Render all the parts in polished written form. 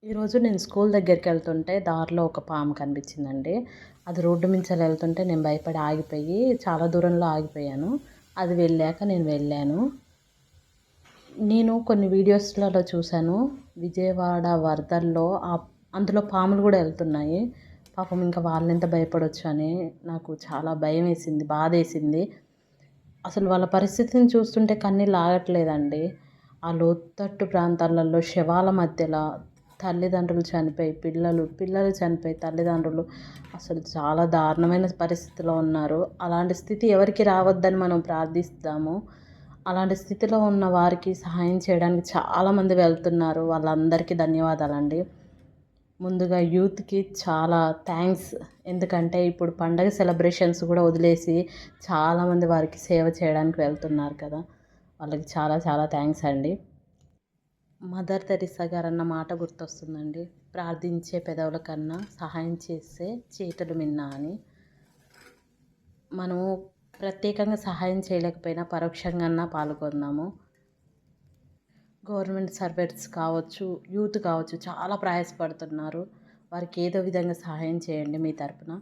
ఈరోజు నేను స్కూల్ దగ్గరికెళ్తుంటే దారిలో ఒక పాము కనిపించిందండి. అది రోడ్డు మించెల్లి వెళ్తుంటే నేను భయపడి ఆగిపోయి చాలా దూరంలో ఆగిపోయాను. అది వెళ్ళాక నేను వెళ్ళాను. నేను కొన్ని వీడియోస్‌లలో చూసాను. విజయవాడ వరదల్లో అందులో పాములు గూడా ఎళ్తున్నాయి. పాపం ఇంకా వాళ్ళెంత భయపడొచ్చు అని నాకు చాలా భయమేసింది, బాధేసింది. అసలు వాళ్ళ పరిస్థితిని చూస్తుంటే కన్నీళ్ళు ఆగట్లేదండి. ఆ లోతట్టు ప్రాంతాలలో శవాల మధ్యల తల్లిదండ్రులు చనిపోయి, పిల్లలు చనిపోయి తల్లిదండ్రులు అసలు చాలా దారుణమైన పరిస్థితిలో ఉన్నారు. అలాంటి స్థితి ఎవరికీ రావద్దని మనం ప్రార్థిస్తాము. అలాంటి స్థితిలో ఉన్న వారికి సహాయం చేయడానికి చాలామంది వెళ్తున్నారు. వాళ్ళందరికీ ధన్యవాదాలండి. ముందుగా యూత్‌కి చాలా థ్యాంక్స్. ఎందుకంటే ఇప్పుడు పండగ సెలబ్రేషన్స్ కూడా వదిలేసి చాలామంది వారికి సేవ చేయడానికి వెళ్తున్నారు కదా! వాళ్ళకి చాలా చాలా థ్యాంక్స్ అండి. మదర్ తెరిసా గారన్న మాట గుర్తొస్తుందండి. ప్రార్థించే పెదవుల కన్నా సహాయం చేసే చేతులు మిన్న అని. మనము ప్రత్యేకంగా సహాయం చేయలేకపోయినా పరోక్షంగాన్నా పాల్గొందాము. గవర్నమెంట్ సర్వెంట్స్ కావచ్చు, యూత్ కావచ్చు చాలా ప్రయాసపడుతున్నారు. వారికి ఏదో విధంగా సహాయం చేయండి మీ తరపున.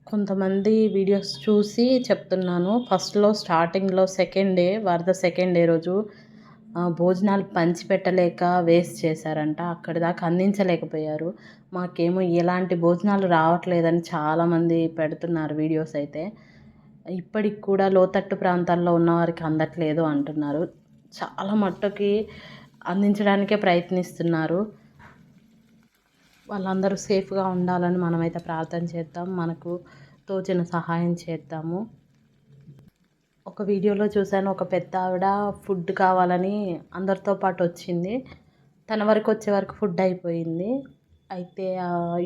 కొంతమంది వీడియోస్ చూసి చెప్తున్నాను. ఫస్ట్‌లో స్టార్టింగ్‌లో సెకండ్ డే రోజు భోజనాలు పంచిపెట్టలేక వేస్ట్ చేశారంట. అక్కడి దాకా అందించలేకపోయారు. మాకేమో ఎలాంటి భోజనాలు రావట్లేదని చాలామంది పెడుతున్నారు వీడియోస్ అయితే. ఇప్పటికి కూడా లోతట్టు ప్రాంతాల్లో ఉన్నవారికి అందట్లేదు అంటున్నారు. చాలా మట్టుకి అందించడానికే ప్రయత్నిస్తున్నారు. వాళ్ళందరూ సేఫ్‌గా ఉండాలని మనమైతే ప్రార్థన చేద్దాం. మనకు తోచిన సహాయం చేద్దాము. ఒక వీడియోలో చూశాను. ఒక పెద్దావిడ ఫుడ్ కావాలని అందరితో పాటు వచ్చింది. తన వరకు వచ్చే వరకు ఫుడ్ అయిపోయింది. అయితే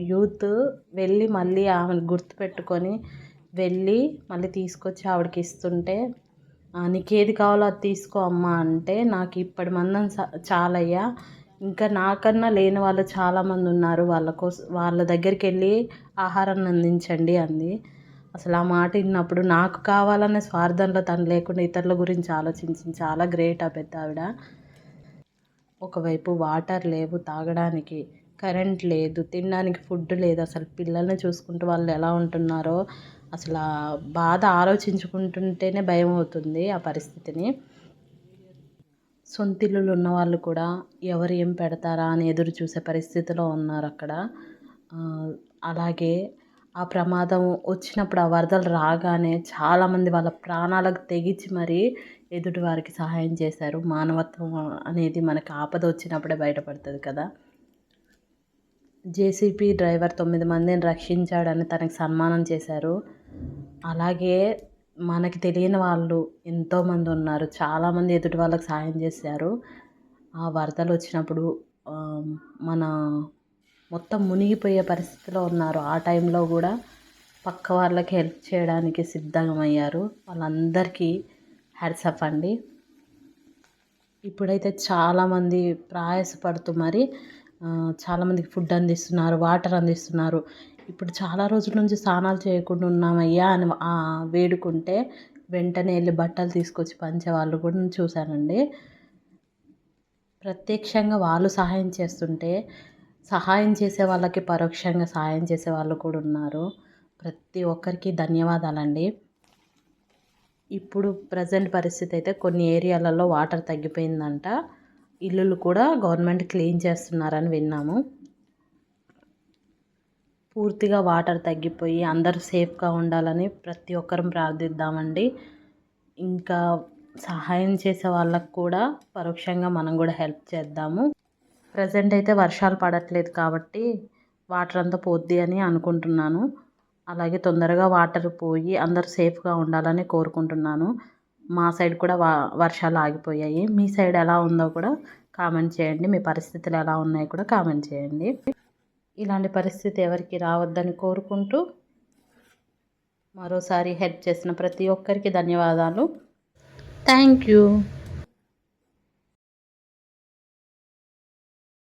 యూత్ వెళ్ళి మళ్ళీ ఆమెను గుర్తుపెట్టుకొని వెళ్ళి మళ్ళీ తీసుకొచ్చి ఆవిడకి ఇస్తుంటే, "నీకేది కావాలో అది తీసుకో అమ్మా" అంటే, "నాకు ఇప్పటి మందం చాలయ్యా. ఇంకా నాకన్నా లేని వాళ్ళు చాలామంది ఉన్నారు. వాళ్ళ దగ్గరికెళ్ళి ఆహారాన్ని అందించండి" అంది. అసలు ఆ మాట విన్నప్పుడు నాకు కావాలనే స్వార్థంలో తను లేకుండా ఇతరుల గురించి ఆలోచించింది. చాలా గ్రేట్ ఆ పెద్దావిడ. ఒకవైపు వాటర్ లేవు తాగడానికి, కరెంట్ లేదు, తినడానికి ఫుడ్ లేదు. అసలు పిల్లల్ని చూసుకుంటూ వాళ్ళు ఎలా ఉంటున్నారో అసలు ఆ బాధ ఆలోచించుకుంటుంటేనే భయమవుతుంది ఆ పరిస్థితిని. సొంతిల్లులు ఉన్నవాళ్ళు కూడా ఎవరు ఏం పెడతారా అని ఎదురు చూసే పరిస్థితిలో ఉన్నారక్కడ. అలాగే ఆ ప్రమాదం వచ్చినప్పుడు ఆ వరదలు రాగానే చాలామంది వాళ్ళ ప్రాణాలకు తెగించి మరీ ఎదుటి వారికి సహాయం చేశారు. మానవత్వం అనేది మనకి ఆపద వచ్చినప్పుడే బయటపడుతుంది కదా! జేసీబీ డ్రైవర్ 9 మందిని రక్షించాడని తనకి సన్మానం చేశారు. అలాగే మనకి తెలియని వాళ్ళు ఎంతోమంది ఉన్నారు. చాలామంది ఎదుటి వాళ్ళకి సహాయం చేశారు. ఆ వరదలు వచ్చినప్పుడు మన మొత్తం మునిగిపోయే పరిస్థితిలో ఉన్నారు. ఆ టైంలో కూడా పక్క వాళ్ళకి హెల్ప్ చేయడానికి సిద్ధమయ్యారు. వాళ్ళందరికీ హ్యాట్స్ ఆఫ్ అండి. ఇప్పుడైతే చాలామంది ప్రయాసపడుతూ మరి చాలామందికి ఫుడ్ అందిస్తున్నారు, వాటర్ అందిస్తున్నారు. ఇప్పుడు చాలా రోజుల నుంచి స్నానాలు చేయకుండా ఉన్నామయ్యా అని వేడుకుంటే వెంటనే వెళ్ళి బట్టలు తీసుకొచ్చి పంచే వాళ్ళు కూడా నేను చూశానండి. ప్రత్యక్షంగా వాళ్ళు సహాయం చేస్తుంటే, సహాయం చేసే వాళ్ళకి పరోక్షంగా సహాయం చేసే వాళ్ళు కూడా ఉన్నారు. ప్రతి ఒక్కరికి ధన్యవాదాలండి. ఇప్పుడు ప్రెజెంట్ పరిస్థితి అయితే కొన్ని ఏరియాలలో వాటర్ తగ్గిపోయిందంట. ఇల్లులు కూడా గవర్నమెంట్ క్లీన్ చేస్తున్నారని విన్నాము. పూర్తిగా వాటర్ తగ్గిపోయి అందరూ సేఫ్‌గా ఉండాలని ప్రతి ఒక్కరం ప్రార్థిద్దామండి. ఇంకా సహాయం చేసే వాళ్ళకి కూడా పరోక్షంగా మనం కూడా హెల్ప్ చేద్దాము. ప్రెజెంట్ అయితే వర్షాలు పడట్లేదు కాబట్టి వాటర్ అంతా పోద్ది అని అనుకుంటున్నాను. అలాగే తొందరగా వాటర్ పోయి అందరూ సేఫ్‌గా ఉండాలని కోరుకుంటున్నాను. మా సైడ్ కూడా వర్షాలు ఆగిపోయాయి. మీ సైడ్ ఎలా ఉందో కూడా కామెంట్ చేయండి. మీ పరిస్థితులు ఎలా ఉన్నాయో కూడా కామెంట్ చేయండి. ఇలాంటి పరిస్థితి ఎవరికి రావద్దని కోరుకుంటూ మరోసారి హెల్ప్ చేసిన ప్రతి ఒక్కరికి ధన్యవాదాలు. Thank you.